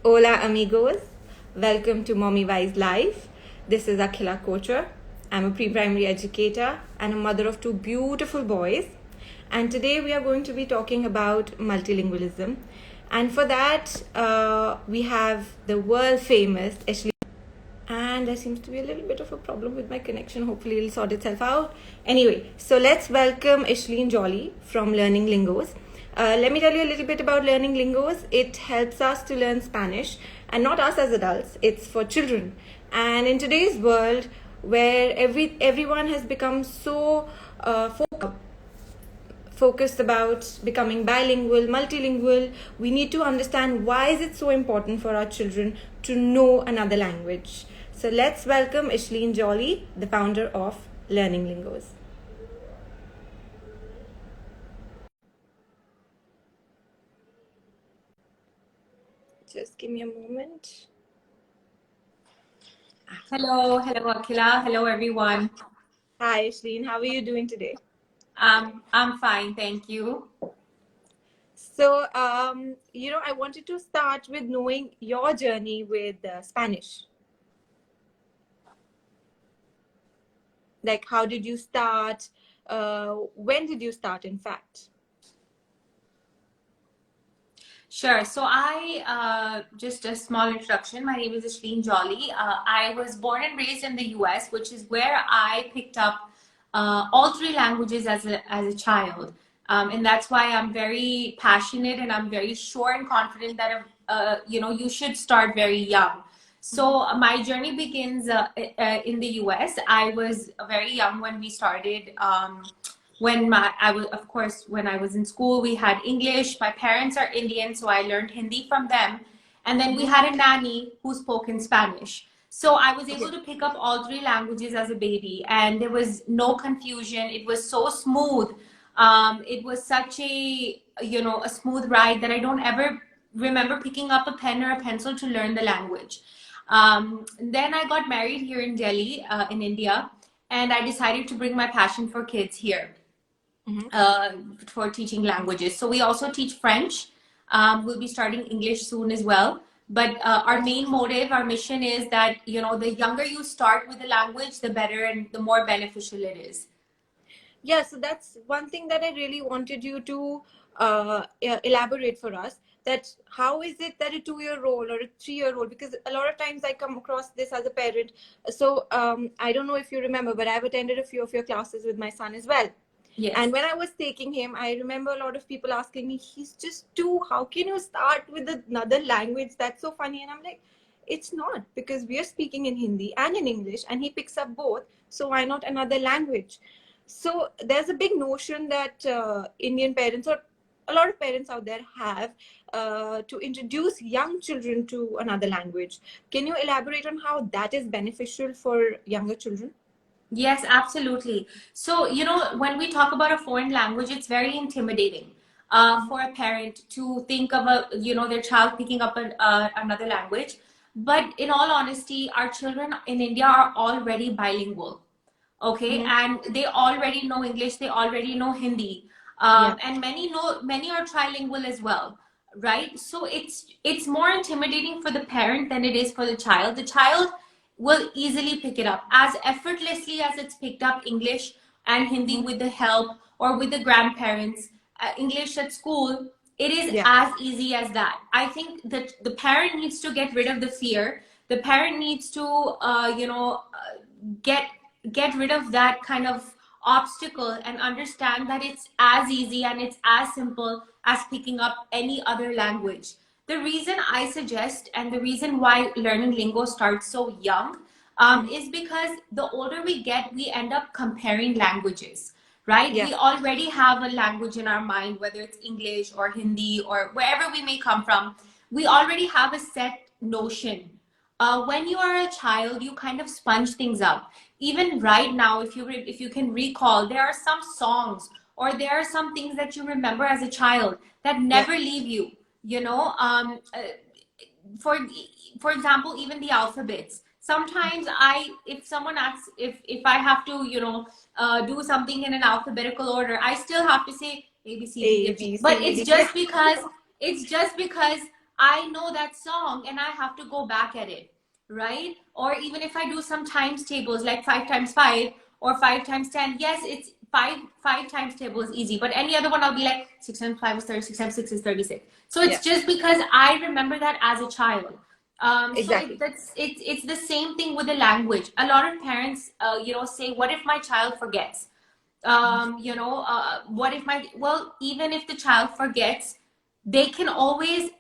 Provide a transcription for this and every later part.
Hola amigos, welcome to Mommy Wise Life. This is Akhila Kocher. I'm a pre-primary educator and a mother of two beautiful boys. And today we are going to be talking about multilingualism. And for that, we have the world famous Eshleen. And there seems to be a little bit of a problem with my connection. Hopefully it'll sort itself out. Anyway, so let's welcome Eshleen Jolly from Learning Lingos. Let me tell you a little bit about Learning Lingos. It helps us to learn Spanish, and not us as adults, it's for children. And in today's world where everyone has become so focused about becoming bilingual, multilingual, we need to understand why is it so important for our children to know another language. So let's welcome Eshleen Jolly, the founder of Learning Lingos. Just give me a moment. Hello Akhila. Hello everyone. Hi Eshleen, how are you doing today? I'm fine, thank you. So, I wanted to start with knowing your journey with Spanish. Like, how did you start? When did you start, in fact? Sure. So just a small introduction. My name is Eshleen Jolly. I was born and raised in the US, which is where I picked up all three languages as a child. And that's why I'm very passionate and I'm very sure and confident that, you should start very young. So my journey begins in the US. I was very young when we started. When I was in school, we had English. My parents are Indian, so I learned Hindi from them. And then we had a nanny who spoke in Spanish. So I was able to pick up all three languages as a baby, and there was no confusion. It was so smooth. It was such a smooth ride that I don't ever remember picking up a pen or a pencil to learn the language. Then I got married here in Delhi, in India, and I decided to bring my passion for kids here. For teaching languages. So we also teach French. We'll be starting English soon as well. But our main motive, our mission is that, the younger you start with the language, the better and the more beneficial it is. Yeah, so that's one thing that I really wanted you to elaborate for us. That how is it that a 2-year-old or a 3-year-old, because a lot of times I come across this as a parent. So I don't know if you remember, but I've attended a few of your classes with my son as well. Yes. And when I was taking him, I remember a lot of people asking me, he's just 2. How can you start with another language? That's so funny. And I'm like, it's not, because we are speaking in Hindi and in English, and he picks up both. So why not another language? So there's a big notion that Indian parents, or a lot of parents out there, have to introduce young children to another language. Can you elaborate on how that is beneficial for younger children? Yes, absolutely. So, when we talk about a foreign language, it's very intimidating for a parent to think of their child picking up another language. But in all honesty, our children in India are already bilingual. Okay, and they already know English, they already know Hindi, and many are trilingual as well, right? So it's more intimidating for the parent than it is for the child. The child will easily pick it up as effortlessly as it's picked up English and Hindi with the help or with the grandparents. English at school, it is as easy as that. I think that the parent needs to get rid of the fear. The parent needs to get rid of that kind of obstacle and understand that it's as easy and it's as simple as picking up any other language. The reason I suggest and the reason why learning lingo starts so young is because the older we get, we end up comparing languages, right? We already have a language in our mind, whether it's English or Hindi or wherever we may come from. We already have a set notion. When you are a child, you kind of sponge things up. Even right now, if you can recall, there are some songs or there are some things that you remember as a child that never leave you. For example, even the alphabets. Sometimes if someone asks if I have to do something in an alphabetical order, I still have to say A B C D. But it's just because I know that song and I have to go back at it, right? Or even if I do some times tables like 5 times 5 or 5 times 10, yes, it's five times table is easy, but any other one I'll be like 6 times 5 is 36 times 6 is 36. So it's just because I remember that as a child. So Exactly. it's the same thing with the language. A lot of parents, say, what if my child forgets? What if well, even if the child forgets, they can always,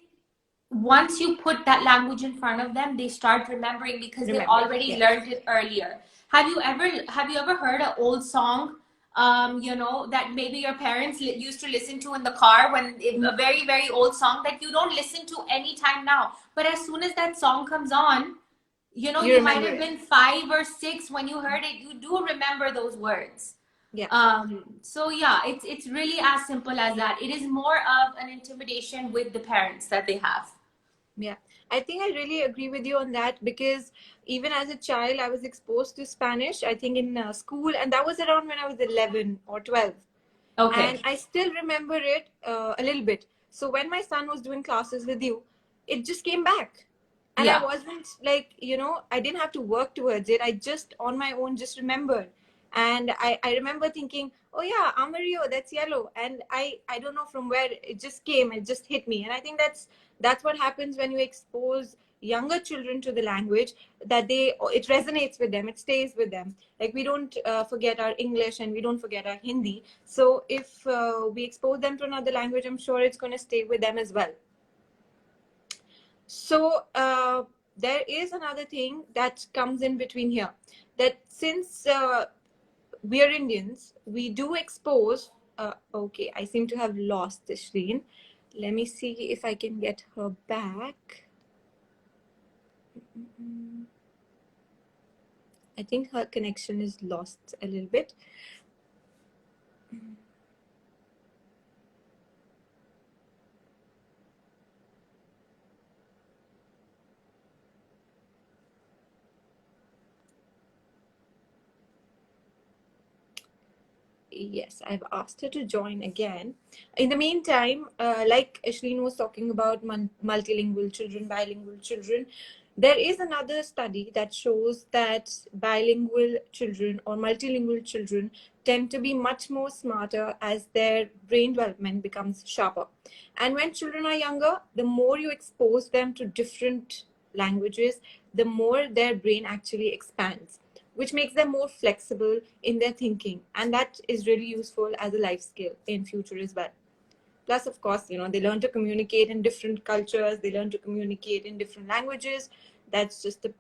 once you put that language in front of them, they start remembering because they Remembering. already Yes. learned it earlier. Have you ever heard an old song, that maybe your parents used to listen to in the car, when a very, very old song that you don't listen to anytime now, but as soon as that song comes on, You you might remember have it. been 5 or 6 when you heard it, you do remember those words. Yeah. So yeah, it's really as simple as that. It is more of an intimidation with the parents that they have. Yeah, I think I really agree with you on that, because even as a child, I was exposed to Spanish, I think in school, and that was around when I was 11 or 12. Okay. And I still remember it a little bit. So when my son was doing classes with you, it just came back. And I Yeah. wasn't like, I didn't have to work towards it. I just on my own just remembered. And I remember thinking, oh yeah, Amarillo, that's yellow. And I don't know from where it just came, it just hit me. And I think that's what happens when you expose younger children to the language, that it resonates with them, it stays with them. Like we don't forget our English and we don't forget our Hindi. So if we expose them to another language, I'm sure it's going to stay with them as well. So there is another thing that comes in between here, that since we are Indians, we do expose. Okay, I seem to have lost Eshleen. Let me see if I can get her back. I think her connection is lost a little bit. Yes, I've asked her to join again. In the meantime, like Eshleen was talking about multilingual children, bilingual children, there is another study that shows that bilingual children or multilingual children tend to be much more smarter as their brain development becomes sharper. And when children are younger, the more you expose them to different languages, the more their brain actually expands, which makes them more flexible in their thinking. And that is really useful as a life skill in future as well. Plus, of course, they learn to communicate in different cultures, they learn to communicate in different languages. That's just the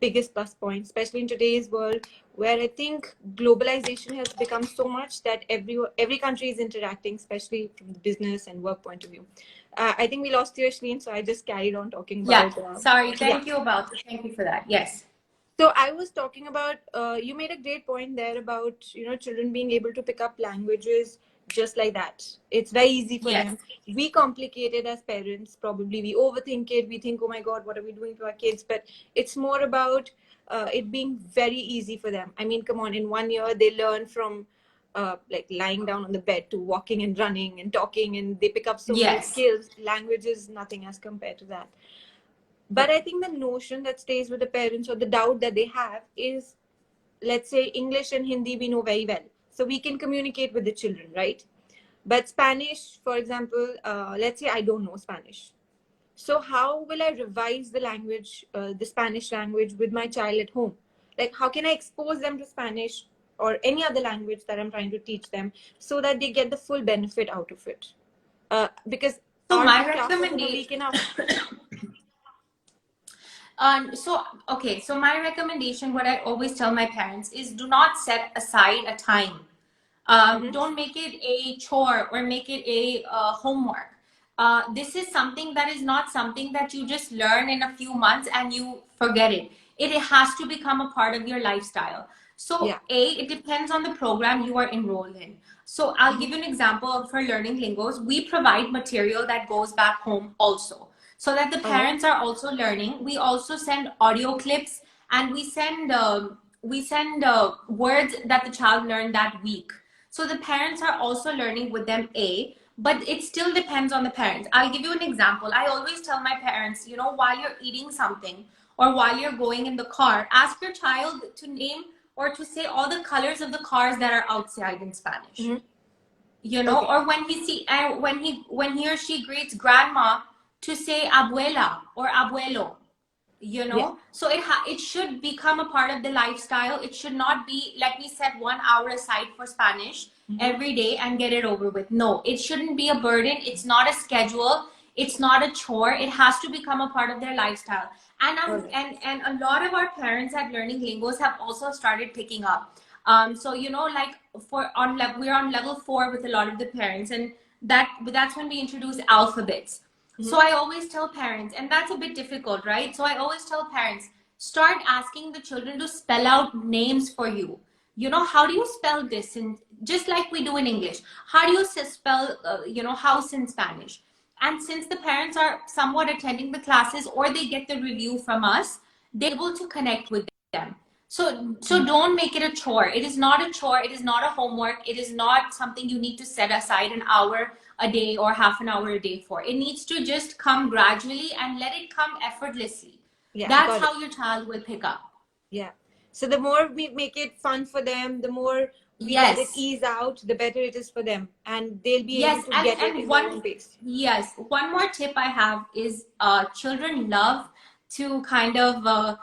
biggest plus point, especially in today's world, where I think globalization has become so much that every country is interacting, especially from the business and work point of view. I think we lost you, Eshleen, so I just carried on talking Yeah. about Sorry. yeah. Thank you for that. Yes. So I was talking about, you made a great point there about, children being able to pick up languages just like that. It's very easy for Yes. them. We complicate it as parents. Probably we overthink it. We think, oh my God, what are we doing to our kids? But it's more about it being very easy for them. I mean, come on, in 1 year, they learn from like lying down on the bed to walking and running and talking, and they pick up so many Yes. skills. Language is nothing as compared to that. But I think the notion that stays with the parents, or the doubt that they have, is, let's say English and Hindi we know very well. So we can communicate with the children, right? But Spanish, for example, let's say I don't know Spanish. So how will I revise the language, the Spanish language with my child at home? Like, how can I expose them to Spanish or any other language that I'm trying to teach them, so that they get the full benefit out of it? Because So our my two classes in a week recommendation. enough? So my recommendation, what I always tell my parents, is do not set aside a time. Mm-hmm. Don't make it a chore or make it a homework. This is something that is not something that you just learn in a few months and you forget it. It has to become a part of your lifestyle. So Yeah. it depends on the program you are enrolled in. So I'll give you an example for Learning Lingos. We provide material that goes back home also, so that the All right. parents are also learning. We also send audio clips, and we send words that the child learned that week. So the parents are also learning with them, A, but it still depends on the parents. I'll give you an example. I always tell my parents, while you're eating something or while you're going in the car, ask your child to name or to say all the colors of the cars that are outside in Spanish. Mm-hmm. Okay. Or when he or she greets grandma, to say abuela or abuelo. Yeah. So it should become a part of the lifestyle. It should not be, let me set 1 hour aside for Spanish every day and get it over with. No, it shouldn't be a burden. It's not a schedule. It's not a chore. It has to become a part of their lifestyle. And and a lot of our parents at Learning Lingos have also started picking up. So like we're on level 4 with a lot of the parents, and that's when we introduce alphabets. So I always tell parents, and that's a bit difficult, right? So I always tell parents, start asking the children to spell out names for you. How do you spell this? And just like we do in English, how do you spell, house in Spanish? And since the parents are somewhat attending the classes or they get the review from us, they're able to connect with them. So don't make it a chore. It is not a chore. It is not a homework. It is not something you need to set aside an hour a day or half an hour a day for. It needs to just come gradually and let it come effortlessly. Yeah, That's how your child will pick up. Yeah. So the more we make it fun for them, the more we Yes. let it ease out, the better it is for them, and they'll be Yes, able to get it in their own pace. Yes, one more tip I have is children love to kind of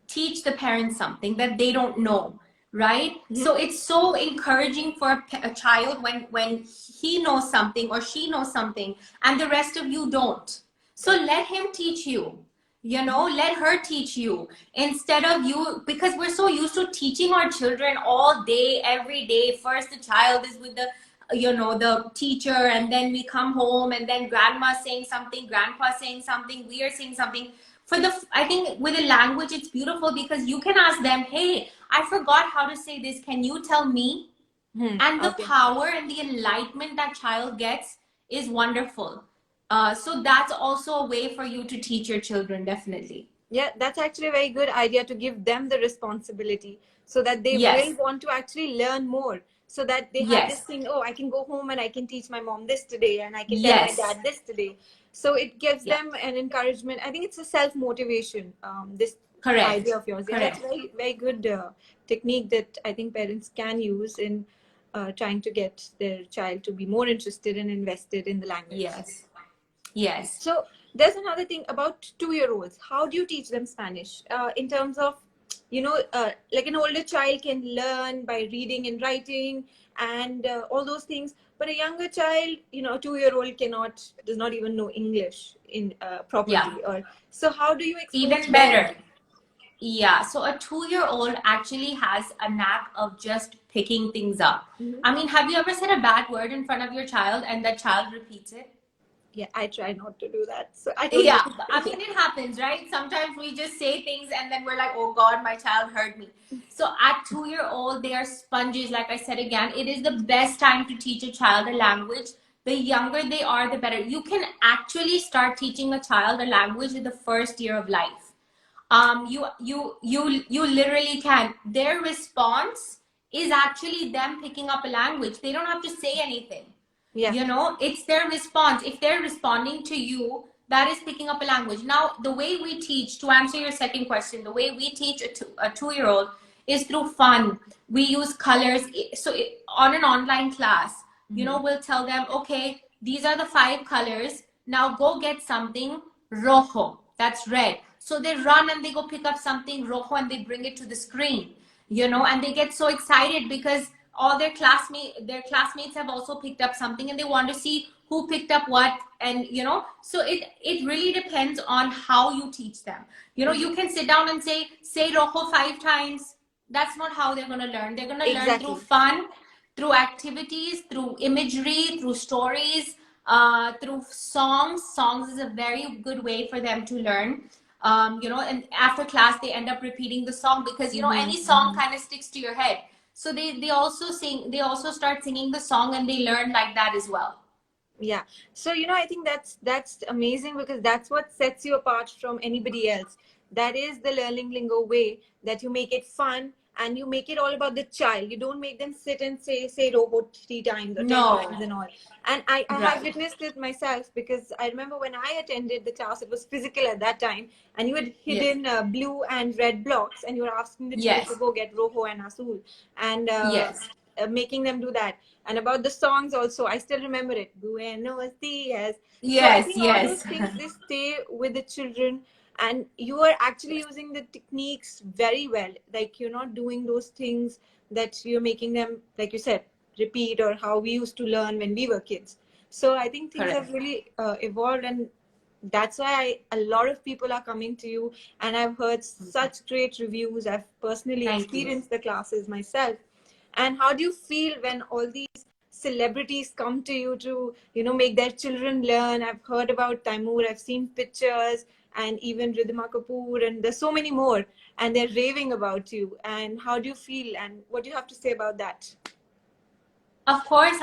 teach the parents something that they don't know, right? So it's so encouraging for a child when he knows something or she knows something and the rest of you don't. So let him teach you. Let her teach you instead of you, because we're so used to teaching our children all day, every day. First the child is with the teacher, and then we come home, and then grandma saying something, grandpa saying something, we are saying something. I think with a language, it's beautiful because you can ask them, hey, I forgot how to say this. Can you tell me? And the power and the enlightenment that child gets is wonderful. So that's also a way for you to teach your children, definitely. Yeah, that's actually a very good idea, to give them the responsibility so that they will want to actually learn more. So that they have this thing, oh, I can go home and I can teach my mom this today, and I can tell my dad this today. So it gives them an encouragement. I think it's a self-motivation, this idea of yours. Yeah, that's very, very good technique that I think parents can use in trying to get their child to be more interested and invested in the language. Yes. So there's another thing about 2-year-olds. How do you teach them Spanish? In terms of, like an older child can learn by reading and writing and all those things. But a younger child, a 2-year-old does not even know English in properly. So how do you expose even better? Yeah, so a 2-year-old actually has a knack of just picking things up. I mean, have you ever said a bad word in front of your child and that child repeats it? Yeah, I try not to do that. So I mean, it happens, right? Sometimes we just say things and then we're like, oh God, my child heard me. So at 2-year-old, they are sponges. Like I said again, it is the best time to teach a child a language. The younger they are, the better. You can actually start teaching a child a language in the first year of life. You literally can. Their response is actually them picking up a language. They don't have to say anything. It's their response. If they're responding to you, that is picking up a language. Now, the way we teach, to answer your second question, the way we teach a 2-year-old is through fun. We use colors. So on an online class, we'll tell them, okay, these are the 5 colors. Now go get something rojo. That's red. So they run and they go pick up something rojo and they bring it to the screen, and they get so excited because all their classmates have also picked up something and they want to see who picked up what. And so it really depends on how you teach them. You can sit down and say rojo 5 times. That's not how they're going to learn. They're going to learn through fun, through activities, through imagery, through stories, through songs. Songs is a very good way for them to learn. And after class they end up repeating the song because any song kind of sticks to your head. So they also start singing the song and they learn like that as well. Yeah. So I think that's amazing, because that's what sets you apart from anybody else. That is the Learning Lingo way, that you make it fun and you make it all about the child. You don't make them sit and say robot 3 times or 10 times No. and all. And I have Right. witnessed it myself, because I remember when I attended the class, it was physical at that time, and you had Yes. hidden blue and red blocks, and you were asking the children to Yes. go get Rojo and Azul, and Yes. making them do that. And about the songs also, I still remember it. Buenos dias. So I Yes. think all those Yes. things, they stay with the children, and you are actually using the techniques very well. Like, you're not doing those things that you're making them, like you said, repeat, or how we used to learn when we were kids. So I think things have Correct. really evolved, and that's why a lot of people are coming to you, and I've heard such great reviews. I've personally Thank you. experienced the classes myself. And how do you feel when all these celebrities come to you to, make their children learn? I've heard about Taimur, I've seen pictures, and even Ridhima Kapoor, and there's so many more, and they're raving about you. And how do you feel, and what do you have to say about that? Of course,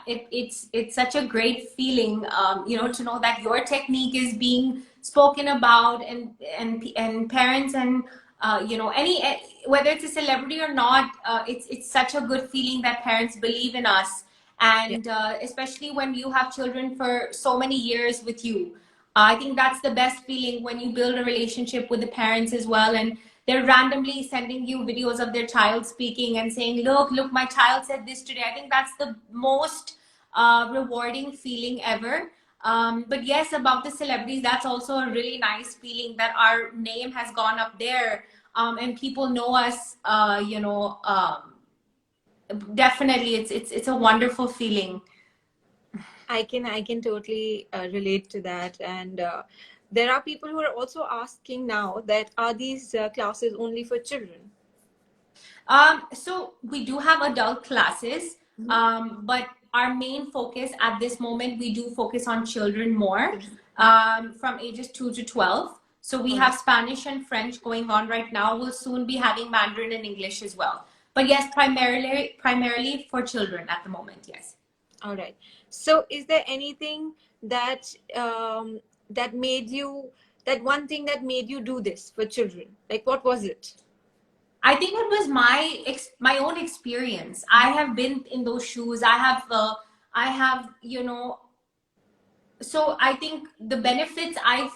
it's such a great feeling, to know that your technique is being spoken about, and parents, and whether it's a celebrity or not, it's such a good feeling that parents believe in us, Yeah. and especially when you have children for so many years with you. I think that's the best feeling, when you build a relationship with the parents as well, and they're randomly sending you videos of their child speaking and saying, look, my child said this today. I think that's the most rewarding feeling ever. But yes, about the celebrities, that's also a really nice feeling, that our name has gone up there, and people know us. Definitely, it's a wonderful feeling. I can totally relate to that. And there are people who are also asking now that, are these classes only for children? So we do have adult classes, Mhm. but our main focus at this moment, we do focus on children more, from ages 2 to 12. So we All have right. Spanish and French going on right now. We'll soon be having Mandarin and English as well. But yes, primarily for children at the moment. Yes. All right. So is there anything that that made you, that one thing that made you do this for children? Like, what was it? I think it was my own experience. I have been in those shoes. I have so I think the benefits I've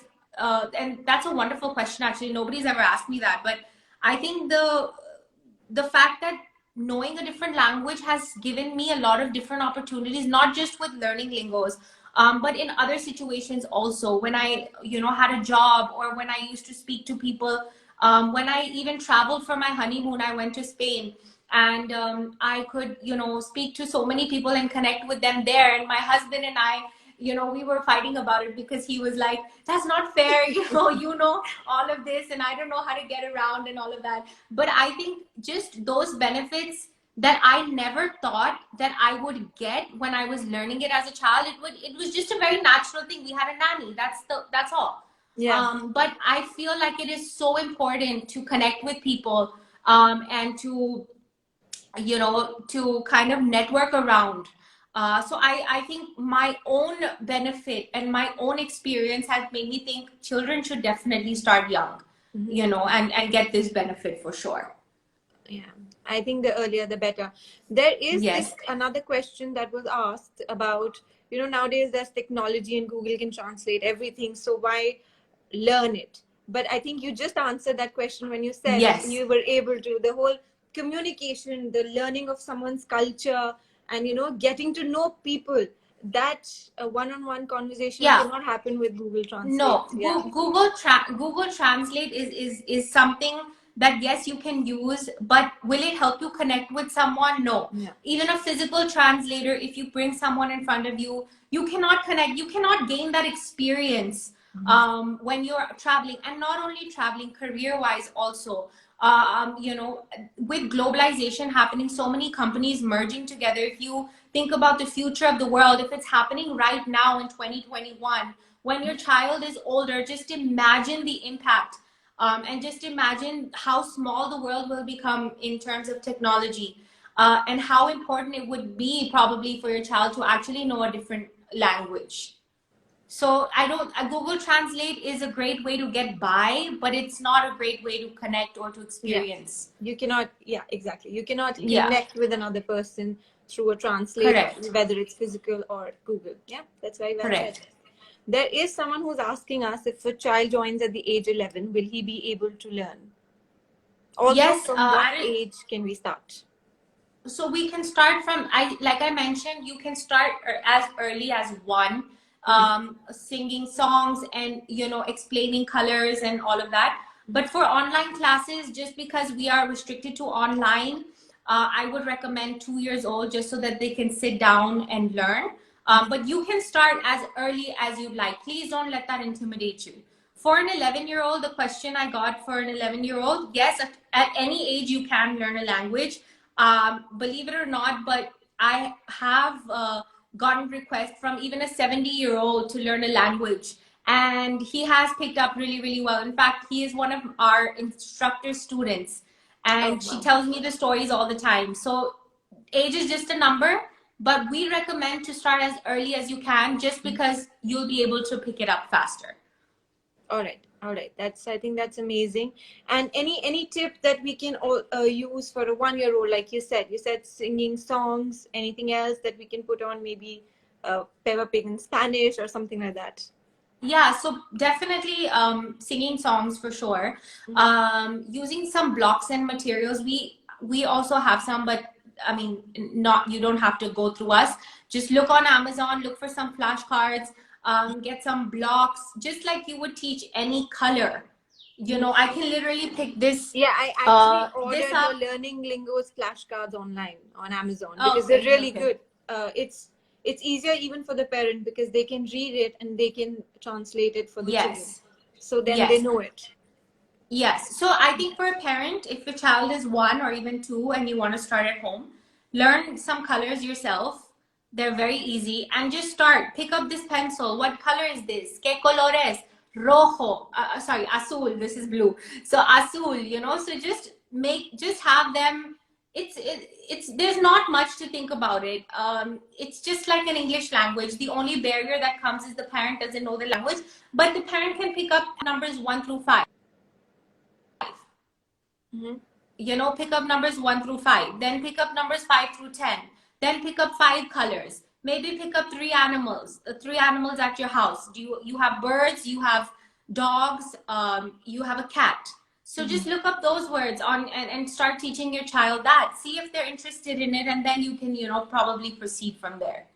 and that's a wonderful question. Actually, nobody's ever asked me that, but I think the fact that knowing a different language has given me a lot of different opportunities, not just with learning lingos, but in other situations also. When I had a job, or when I used to speak to people, when I even traveled for my honeymoon, I went to Spain, and I could speak to so many people and connect with them there. And my husband and I, we were fighting about it, because he was like, that's not fair, all of this, and I don't know how to get around and all of that. But I think just those benefits that I never thought that I would get when I was learning it as a child, it was just a very natural thing. We had a nanny. That's all. Yeah. But I feel like it is so important to connect with people, and to kind of network around. So I think my own benefit and my own experience has made me think children should definitely start young, and get this benefit for sure. Yeah, I think the earlier the better. There is this Yes. another question that was asked about, nowadays there's technology and Google can translate everything, so why learn it? But I think you just answered that question when you said Yes. you were able to, the whole communication, the learning of someone's culture, and getting to know people, that one-on-one conversation Yeah. cannot happen with Google Translate. No, Yeah. Google Translate is something that, yes, you can use, but will it help you connect with someone? No. Yeah. Even a physical translator, if you bring someone in front of you, you cannot connect. You cannot gain that experience when you're traveling, and not only traveling, career-wise also. With globalization happening, so many companies merging together. If you think about the future of the world, if it's happening right now in 2021, when your child is older, just imagine the impact, and just imagine how small the world will become in terms of technology, and how important it would be probably for your child to actually know a different language. So I don't, Google Translate is a great way to get by, but it's not a great way to connect or to Yeah. experience. You cannot, yeah, exactly. You cannot Yeah, connect with another person through a translator, correct, whether it's physical or Google. Yeah, that's very well said. correct. There is someone who's asking us if a child joins at the age 11, will he be able to learn? Also, Yes, from what age can we start? so we can start from, like I mentioned, you can start as early as one, singing songs and explaining colors and all of that. But for online classes, just because we are restricted to online, I would recommend 2 years old, just so that they can sit down and learn. But you can start as early as you'd like. Please don't let that intimidate you. For an 11-year-old, the question I got for an 11-year-old, yes, at any age you can learn a language. Believe it or not, but I have gotten requests from even a 70-year-old to learn a language, and he has picked up really, really well. In fact, he is one of our instructor students, Oh, and she wow. tells me the stories all the time. So age is just a number, but we recommend to start as early as you can, just because you'll be able to pick it up faster. All right. I think that's amazing. And any tip that we can all use for a 1-year-old, like you said? You said singing songs. Anything else that we can put on? Maybe Peppa Pig in Spanish or something like that. Yeah, so definitely singing songs for sure. Using some blocks and materials. We also have some, but I mean, not, you don't have to go through us. Just look on Amazon, look for some flashcards, get some blocks, just like you would teach any color. I can literally pick this Yeah, I actually this ordered up. your Learning Lingos flashcards online on Amazon because they're Okay, really okay. good. It's easier even for the parent because they can read it and they can translate it for the children. Yes. So then they Yes. know it. Yes. So I think for a parent, if your child is 1 or even 2 and you want to start at home, learn some colors yourself. They're very easy. And just start. Pick up this pencil. What color is this? ¿Qué color es? Rojo. Sorry, azul. This is blue. So azul, so just have them. It's there's not much to think about it. It's just like an English language. The only barrier that comes is the parent doesn't know the language, but the parent can pick up numbers 1 through 5. Pick up numbers 1 through 5, then pick up numbers 5 through 10, then pick up 5 colors, maybe pick up three animals at your house. You have birds, you have dogs, you have a cat. So just look up those words and start teaching your child that. See if they're interested in it, and then you can probably proceed from there.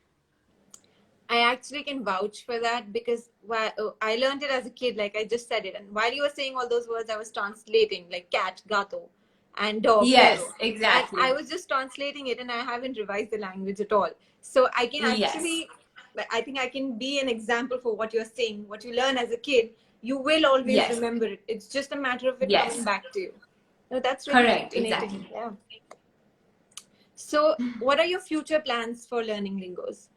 I actually can vouch for that because I learned it as a kid, like I just said it. And while you were saying all those words, I was translating like cat, gato, and dog, Yes, perro. exactly. And I was just translating it and I haven't revised the language at all. So I can actually, I think I can be an example for what you're saying. What you learn as a kid, you will always remember it. It's just a matter of it coming back to you. No, that's really Correct, fascinating. exactly. Yeah. So what are your future plans for Learning Lingos?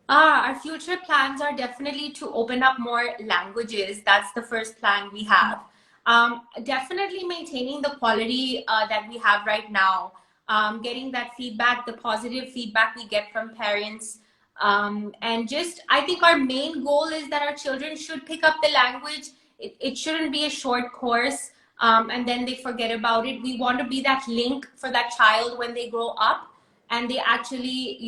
Our future plans are definitely to open up more languages. That's the first plan we have. Definitely maintaining the quality that we have right now, getting that feedback, the positive feedback we get from parents. And just, I think our main goal is that our children should pick up the language. It shouldn't be a short course and then they forget about it. We want to be that link for that child when they grow up, and they actually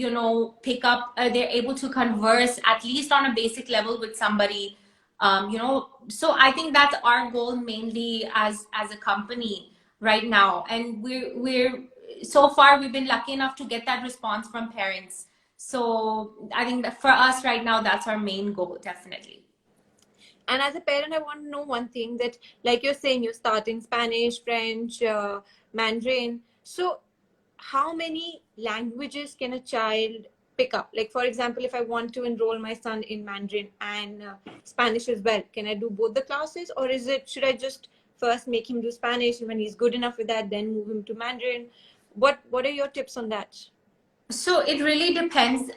pick up, they're able to converse at least on a basic level with somebody. So I think that's our goal mainly as a company right now, and we're so far we've been lucky enough to get that response from parents. So I think that for us right now, that's our main goal, definitely. And as a parent, I want to know one thing, that like you're saying, you're starting Spanish, French, Mandarin. So how many languages can a child pick up? Like, for example, if I want to enroll my son in Mandarin and Spanish as well, can I do both the classes? Or should I just first make him do Spanish, and when he's good enough with that, then move him to Mandarin? What are your tips on that? So it really depends,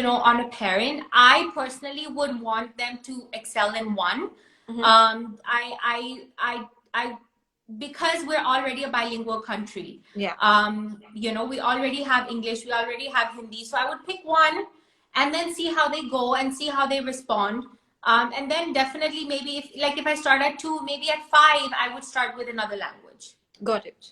on a parent. I personally would want them to excel in one. I because we're already a bilingual country. Yeah. We already have English, we already have Hindi. So I would pick one and then see how they go and see how they respond. And then definitely maybe if I start at 2, maybe at 5, I would start with another language. Got it.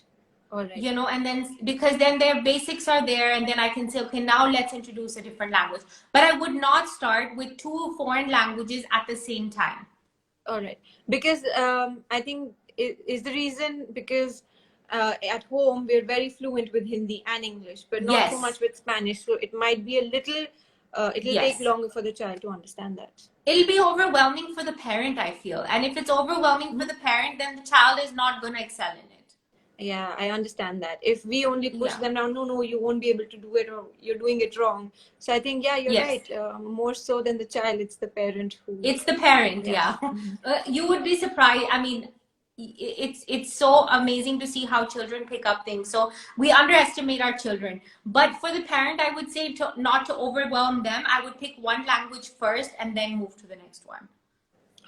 All right. You know, and then because then their basics are there, and then I can say, okay, now let's introduce a different language. But I would not start with 2 foreign languages at the same time. All right. Because I think is the reason because at home we're very fluent with Hindi and English, but not so Yes. much with Spanish. So it might be a little, it'll Yes. take longer for the child to understand that. It'll be overwhelming for the parent, I feel. And if it's overwhelming for the parent, then the child is not going to excel in it. Yeah, I understand that. If we only push Yeah. them down, no, you won't be able to do it, or you're doing it wrong. So I think, yeah, you're Yes. right. More so than the child, it's the parent who. It's the parent, yeah. You would be surprised. I mean, it's so amazing to see how children pick up things. So we underestimate our children. But for the parent, I would say not to overwhelm them. I would pick one language first and then move to the next one.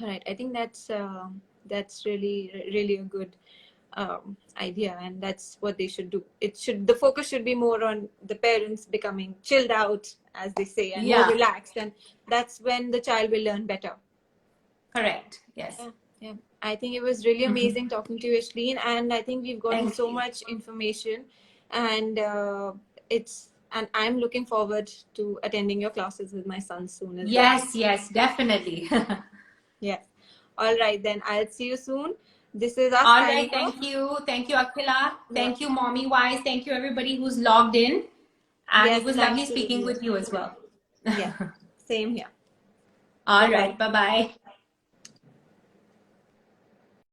All right. I think that's really a good idea, and that's what they should do. The focus should be more on the parents becoming chilled out, as they say, and more relaxed, and that's when the child will learn better. Correct. Yes. Yeah. I think it was really amazing talking to you, Eshleen, and I think we've gotten so much information, and and I'm looking forward to attending your classes with my son soon as well. Yes, definitely. Yes. All right, then I'll see you soon. This is us. All right. Thank you, Akhila. Thank you, Mommy Wise. Thank you, everybody who's logged in. And Yes, it was lovely speaking with you as well. Yeah. Same here. All right. Bye-bye.